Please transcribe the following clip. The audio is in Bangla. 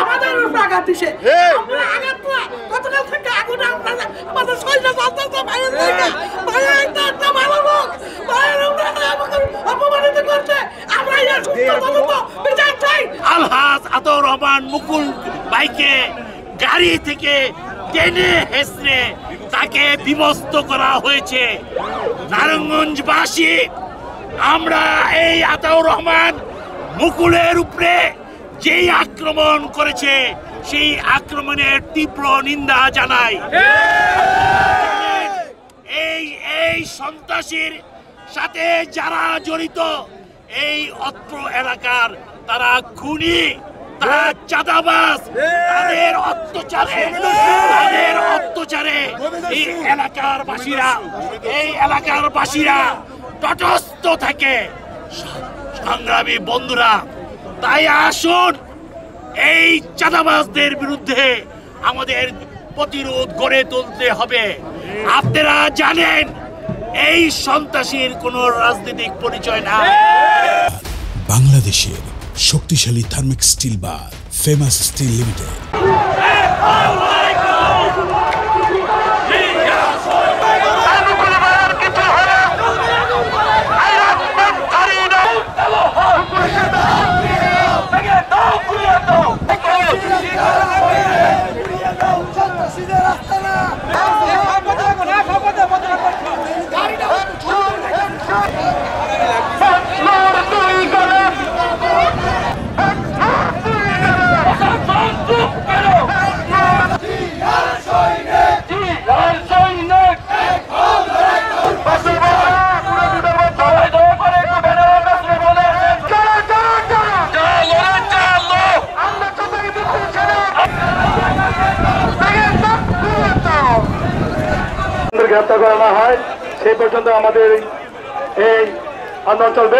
আমাদের উপর আঘাত দিছে। আমরা আঘাত না গতকাল থেকে আগুন আমাদের শরীরে জ্বলতেছে। ভাইয়া একটা ভালো লোক আমাকে অপমানিত করছে। আমরা এই সুস্থ তদন্ত বিচার চাই। আলহাজ আতাউর রহমান মুকুল ভাইকে গাড়ি থেকে টেনে হেসড়ে তাকে বিভস্ত করা হয়েছে। নারায়ণগঞ্জবাসী আমরা এই আতাউর রহমান মুকুলের উপরে যেই আক্রমণ করেছে সেই আক্রমণের তীব্র নিন্দা জানাই। এই সন্ত্রাসীর সাথে যারা জড়িত এই অত্র এলাকার তারা খুনি, তারা চাঁদাবাজ, তাদের অত্যাচারে এই এলাকার বাসীরা তটস্থ থাকে। সংগ্রামী বন্ধুরা, তাই আসুন এই চাঁদাবাজদের বিরুদ্ধে আমাদের প্রতিরোধ গড়ে তুলতে হবে। আপনারা জানেন এই সন্ত্রাসীর কোনো রাজনৈতিক পরিচয় না। বাংলাদেশের শক্তিশালী থার্মিক স্টিল বার ফেমাস স্টিল লিমিটেড। গ্রেপ্তার করা না হয় সেই পর্যন্ত আমাদের এই আন্দোলন চলবে।